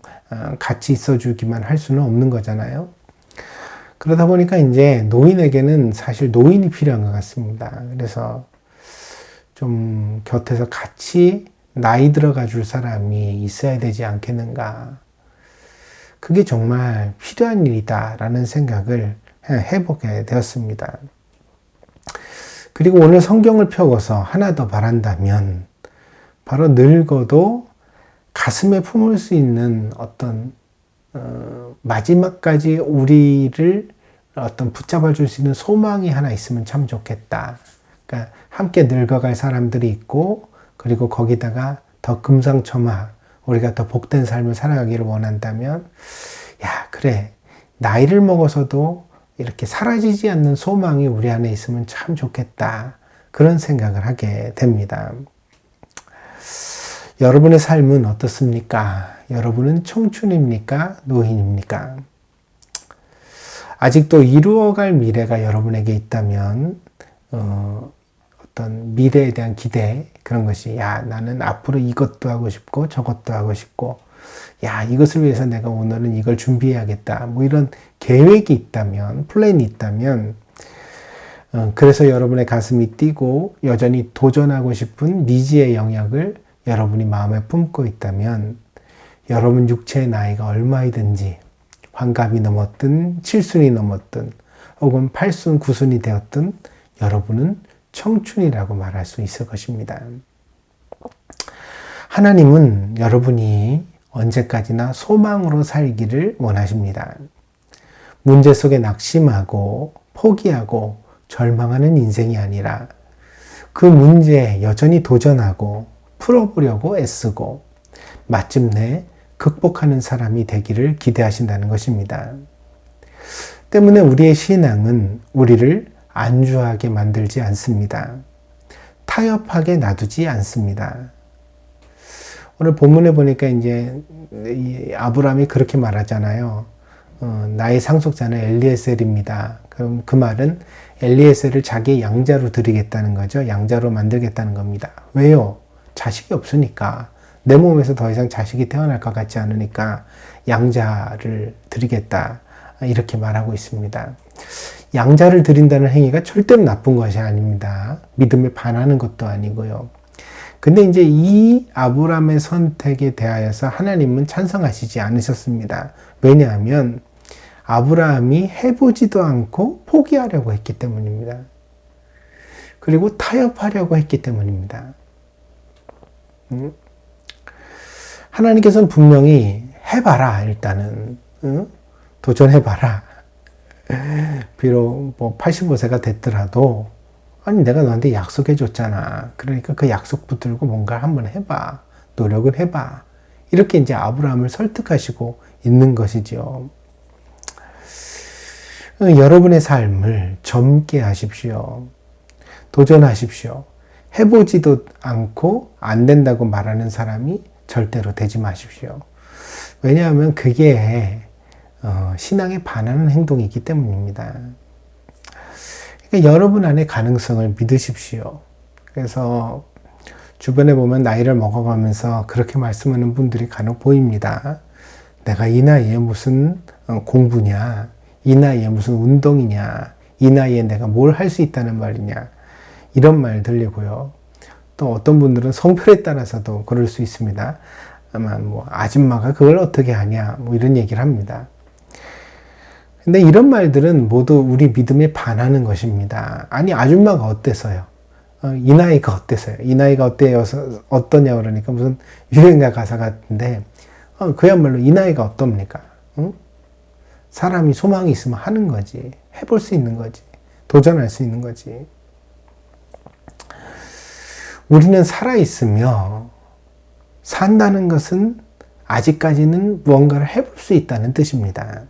같이 있어주기만 할 수는 없는 거잖아요. 그러다 보니까 이제 노인에게는 사실 노인이 필요한 것 같습니다. 그래서 좀 곁에서 같이 나이 들어가 줄 사람이 있어야 되지 않겠는가. 그게 정말 필요한 일이다라는 생각을 해보게 되었습니다. 그리고 오늘 성경을 펴고서 하나 더 바란다면 바로 늙어도 가슴에 품을 수 있는 어떤 마지막까지 우리를 어떤 붙잡아 줄 수 있는 소망이 하나 있으면 참 좋겠다. 그러니까 함께 늙어갈 사람들이 있고 그리고 거기다가 더 금상첨화 우리가 더 복된 삶을 살아가기를 원한다면 야 그래 나이를 먹어서도 이렇게 사라지지 않는 소망이 우리 안에 있으면 참 좋겠다. 그런 생각을 하게 됩니다. 여러분의 삶은 어떻습니까? 여러분은 청춘입니까? 노인입니까? 아직도 이루어갈 미래가 여러분에게 있다면 어떤 미래에 대한 기대 그런 것이 야 나는 앞으로 이것도 하고 싶고 저것도 하고 싶고 야 이것을 위해서 내가 오늘은 이걸 준비해야겠다 뭐 이런 계획이 있다면 플랜이 있다면 그래서 여러분의 가슴이 뛰고 여전히 도전하고 싶은 미지의 영역을 여러분이 마음에 품고 있다면 여러분 육체의 나이가 얼마이든지 환갑이 넘었든 칠순이 넘었든 혹은 팔순 구순이 되었든 여러분은 청춘이라고 말할 수 있을 것입니다. 하나님은 여러분이 언제까지나 소망으로 살기를 원하십니다. 문제 속에 낙심하고 포기하고 절망하는 인생이 아니라 그 문제에 여전히 도전하고 풀어보려고 애쓰고 마침내 극복하는 사람이 되기를 기대하신다는 것입니다. 때문에 우리의 신앙은 우리를 안주하게 만들지 않습니다. 타협하게 놔두지 않습니다. 오늘 본문에 보니까 이제 아브라함이 그렇게 말하잖아요. 나의 상속자는 엘리에셀입니다. 그럼 그 말은 엘리에셀을 자기의 양자로 드리겠다는 거죠. 양자로 만들겠다는 겁니다. 왜요? 자식이 없으니까. 내 몸에서 더 이상 자식이 태어날 것 같지 않으니까 양자를 드리겠다. 이렇게 말하고 있습니다. 양자를 드린다는 행위가 절대로 나쁜 것이 아닙니다. 믿음에 반하는 것도 아니고요. 근데 이제 이 아브라함의 선택에 대하여서 하나님은 찬성하시지 않으셨습니다. 왜냐하면 아브라함이 해보지도 않고 포기하려고 했기 때문입니다. 그리고 타협하려고 했기 때문입니다. 하나님께서는 분명히 해봐라 일단은 도전해봐라. 비록 뭐 85세가 됐더라도 아니 내가 너한테 약속해 줬잖아. 그러니까 그 약속 붙들고 뭔가 한번 해봐. 노력을 해봐. 이렇게 이제 아브라함을 설득하시고 있는 것이죠. 여러분의 삶을 젊게 하십시오. 도전하십시오. 해보지도 않고 안 된다고 말하는 사람이 절대로 되지 마십시오. 왜냐하면 그게 신앙에 반하는 행동이기 때문입니다. 그러니까 여러분 안에 가능성을 믿으십시오. 그래서 주변에 보면 나이를 먹어가면서 그렇게 말씀하는 분들이 간혹 보입니다. 내가 이 나이에 무슨 공부냐, 이 나이에 무슨 운동이냐, 이 나이에 내가 뭘 할 수 있다는 말이냐, 이런 말 들리고요. 또 어떤 분들은 성별에 따라서도 그럴 수 있습니다. 아마 뭐 아줌마가 그걸 어떻게 하냐, 뭐 이런 얘기를 합니다. 근데 이런 말들은 모두 우리 믿음에 반하는 것입니다. 아니 아줌마가 어때서요? 이 나이가 어때서요? 이 나이가 어떠냐 그러니까 무슨 유행가 가사 같은데 그야말로 이 나이가 어떻습니까? 응? 사람이 소망이 있으면 하는 거지. 해볼 수 있는 거지. 도전할 수 있는 거지. 우리는 살아있으며 산다는 것은 아직까지는 무언가를 해볼 수 있다는 뜻입니다.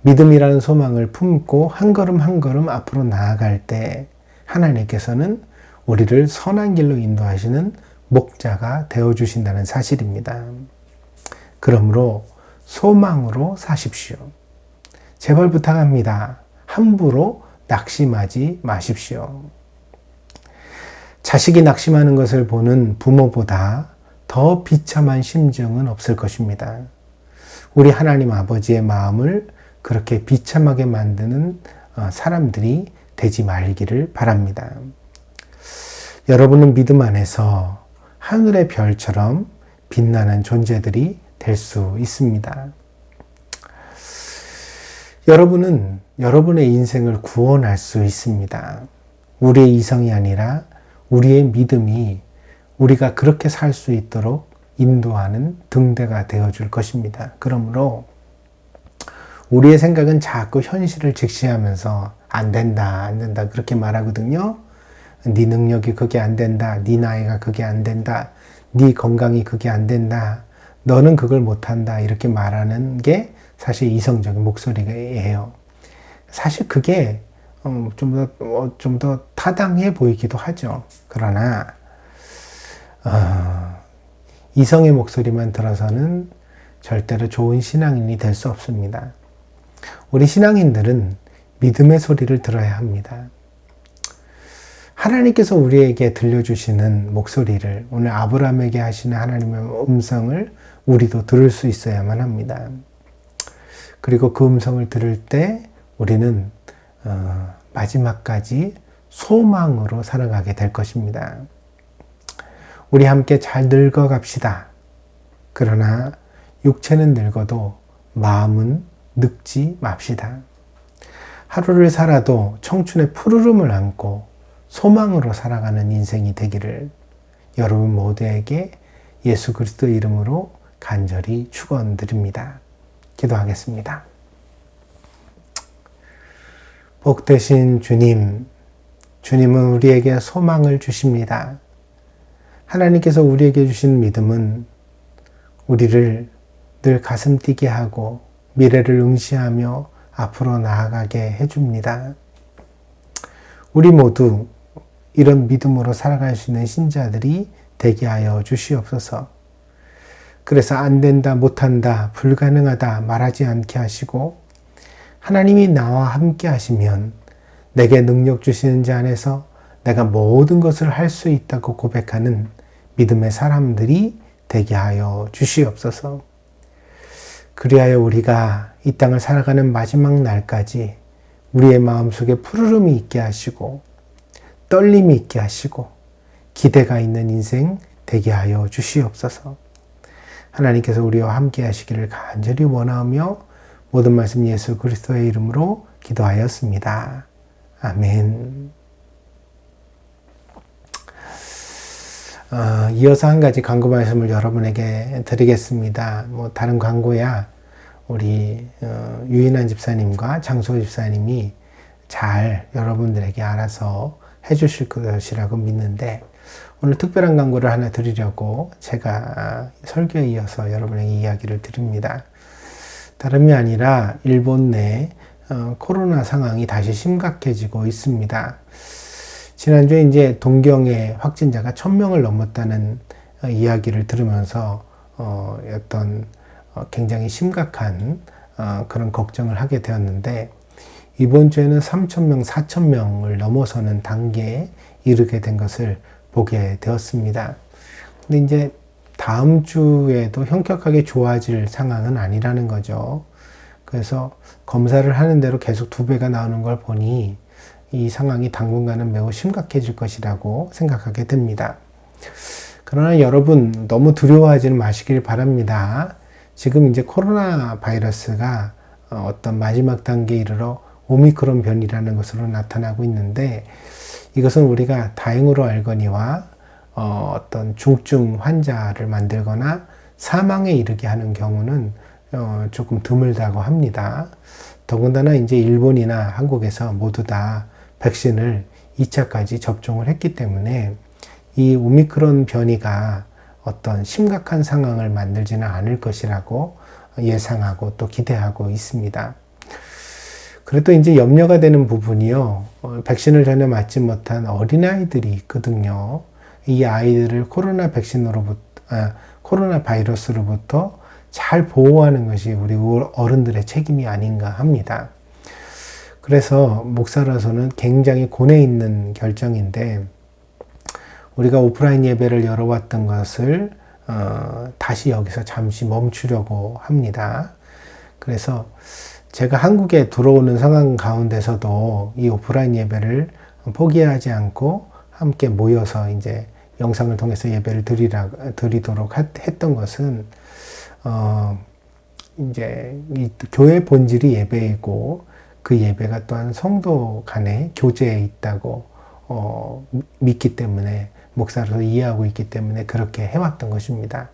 믿음이라는 소망을 품고 한 걸음 한 걸음 앞으로 나아갈 때 하나님께서는 우리를 선한 길로 인도하시는 목자가 되어주신다는 사실입니다. 그러므로 소망으로 사십시오. 제발 부탁합니다. 함부로 낙심하지 마십시오. 자식이 낙심하는 것을 보는 부모보다 더 비참한 심정은 없을 것입니다. 우리 하나님 아버지의 마음을 그렇게 비참하게 만드는 사람들이 되지 말기를 바랍니다. 여러분은 믿음 안에서 하늘의 별처럼 빛나는 존재들이 될 수 있습니다. 여러분은 여러분의 인생을 구원할 수 있습니다. 우리의 이성이 아니라 우리의 믿음이 우리가 그렇게 살 수 있도록 인도하는 등대가 되어줄 것입니다. 그러므로 우리의 생각은 자꾸 현실을 직시하면서 안 된다 그렇게 말하거든요. 네 능력이 그게 안 된다. 네 나이가 그게 안 된다. 네 건강이 그게 안 된다. 너는 그걸 못한다. 이렇게 말하는 게 사실 이성적인 목소리예요. 사실 그게 좀 더 타당해 보이기도 하죠. 그러나 이성의 목소리만 들어서는 절대로 좋은 신앙인이 될 수 없습니다. 우리 신앙인들은 믿음의 소리를 들어야 합니다. 하나님께서 우리에게 들려주시는 목소리를, 오늘 아브라함에게 하시는 하나님의 음성을 우리도 들을 수 있어야만 합니다. 그리고 그 음성을 들을 때 우리는 마지막까지 소망으로 살아가게 될 것입니다. 우리 함께 잘 늙어갑시다. 그러나 육체는 늙어도 마음은 늙지 맙시다. 하루를 살아도 청춘의 푸르름을 안고 소망으로 살아가는 인생이 되기를 여러분 모두에게 예수 그리스도의 이름으로 간절히 축원드립니다. 기도하겠습니다. 복되신 주님, 주님은 우리에게 소망을 주십니다. 하나님께서 우리에게 주신 믿음은 우리를 늘 가슴 뛰게 하고 미래를 응시하며 앞으로 나아가게 해줍니다. 우리 모두 이런 믿음으로 살아갈 수 있는 신자들이 되게 하여 주시옵소서. 그래서 안 된다, 못한다, 불가능하다 말하지 않게 하시고 하나님이 나와 함께 하시면 내게 능력 주시는 자 안에서 내가 모든 것을 할 수 있다고 고백하는 믿음의 사람들이 되게 하여 주시옵소서. 그리하여 우리가 이 땅을 살아가는 마지막 날까지 우리의 마음속에 푸르름이 있게 하시고 떨림이 있게 하시고 기대가 있는 인생 되게 하여 주시옵소서. 하나님께서 우리와 함께 하시기를 간절히 원하며 모든 말씀 예수 그리스도의 이름으로 기도하였습니다. 아멘. 이어서 한 가지 광고 말씀을 여러분에게 드리겠습니다. 다른 광고야 우리 유인한 집사님과 장소 집사님이 잘 여러분들에게 알아서 해주실 것이라고 믿는데 오늘 특별한 광고를 하나 드리려고 제가 설교에 이어서 여러분에게 이야기를 드립니다. 다름이 아니라 일본 내 코로나 상황이 다시 심각해지고 있습니다. 지난주에 이제 동경의 확진자가 1000명을 넘었다는 이야기를 들으면서 굉장히 심각한 그런 걱정을 하게 되었는데 이번 주에는 3000명, 4000명을 넘어서는 단계에 이르게 된 것을 보게 되었습니다. 근데 이제 다음 주에도 현격하게 좋아질 상황은 아니라는 거죠. 그래서 검사를 하는 대로 계속 2배가 나오는 걸 보니 이 상황이 당분간은 매우 심각해질 것이라고 생각하게 됩니다. 그러나 여러분 너무 두려워하지는 마시길 바랍니다. 지금 이제 코로나 바이러스가 어떤 마지막 단계에 이르러 오미크론 변이라는 것으로 나타나고 있는데 이것은 우리가 다행으로 알거니와 어떤 중증 환자를 만들거나 사망에 이르게 하는 경우는 조금 드물다고 합니다. 더군다나 이제 일본이나 한국에서 모두 다 백신을 2차까지 접종을 했기 때문에 이 오미크론 변이가 어떤 심각한 상황을 만들지는 않을 것이라고 예상하고 또 기대하고 있습니다. 그래도 이제 염려가 되는 부분이요. 백신을 전혀 맞지 못한 어린아이들이 있거든요. 이 아이들을 코로나 바이러스로부터 잘 보호하는 것이 우리 어른들의 책임이 아닌가 합니다. 그래서 목사로서는 굉장히 고뇌 있는 결정인데 우리가 오프라인 예배를 열어왔던 것을 다시 여기서 잠시 멈추려고 합니다. 그래서 제가 한국에 들어오는 상황 가운데서도 이 오프라인 예배를 포기하지 않고 함께 모여서 이제 영상을 통해서 예배를 드리도록 했던 것은 이제 이 교회 본질이 예배이고 그 예배가 또한 성도 간의 교제에 있다고 믿기 때문에, 목사로서 이해하고 있기 때문에 그렇게 해왔던 것입니다.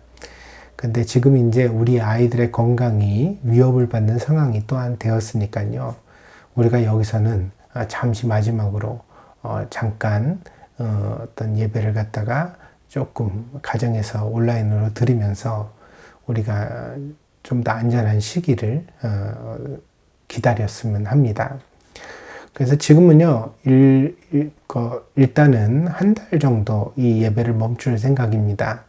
근데 지금 이제 우리 아이들의 건강이 위협을 받는 상황이 또한 되었으니까요. 우리가 여기서는 잠시 마지막으로 잠깐 어떤 예배를 갖다가 조금 가정에서 온라인으로 드리면서 우리가 좀 더 안전한 시기를 기다렸으면 합니다. 그래서 지금은요, 일단은 한 달 정도 이 예배를 멈출 생각입니다.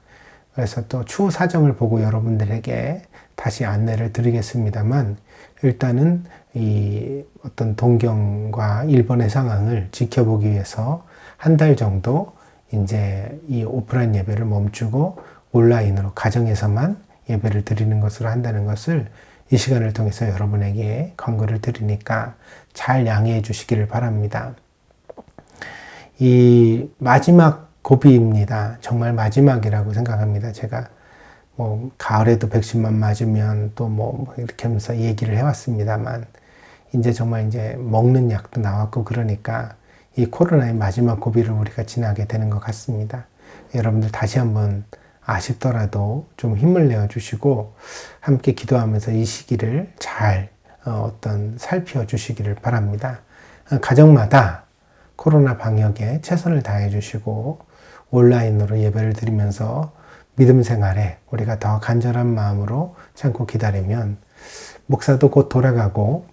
그래서 또 추후 사정을 보고 여러분들에게 다시 안내를 드리겠습니다만, 일단은 이 어떤 동경과 일본의 상황을 지켜보기 위해서 한 달 정도 이제 이 오프라인 예배를 멈추고 온라인으로 가정에서만 예배를 드리는 것으로 한다는 것을 이 시간을 통해서 여러분에게 권고를 드리니까 잘 양해해 주시기를 바랍니다. 이 마지막 고비입니다. 정말 마지막이라고 생각합니다. 제가 뭐 가을에도 백신만 맞으면 또 뭐 이렇게 하면서 얘기를 해왔습니다만, 이제 정말 이제 먹는 약도 나왔고 그러니까 이 코로나의 마지막 고비를 우리가 지나게 되는 것 같습니다. 여러분들 다시 한번 아쉽더라도 좀 힘을 내어 주시고 함께 기도하면서 이 시기를 잘 살펴 주시기를 바랍니다. 가정마다 코로나 방역에 최선을 다해 주시고 온라인으로 예배를 드리면서 믿음 생활에 우리가 더 간절한 마음으로 참고 기다리면 목사도 곧 돌아가고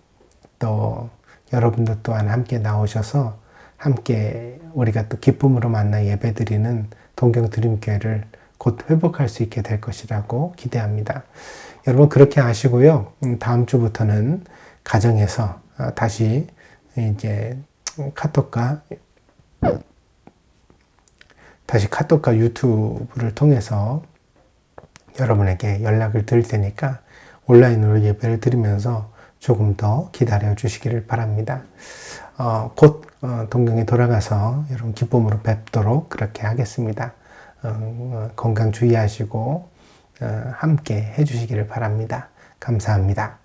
또 여러분들 또한 함께 나오셔서 함께 우리가 또 기쁨으로 만나 예배 드리는 동경드림교회를 곧 회복할 수 있게 될 것이라고 기대합니다. 여러분 그렇게 아시고요. 다음 주부터는 가정에서 다시 이제 카톡과 유튜브를 통해서 여러분에게 연락을 드릴 테니까 온라인으로 예배를 드리면서 조금 더 기다려 주시기를 바랍니다. 곧 동경에 돌아가서 여러분 기쁨으로 뵙도록 그렇게 하겠습니다. 건강 주의하시고 함께 해주시기를 바랍니다. 감사합니다.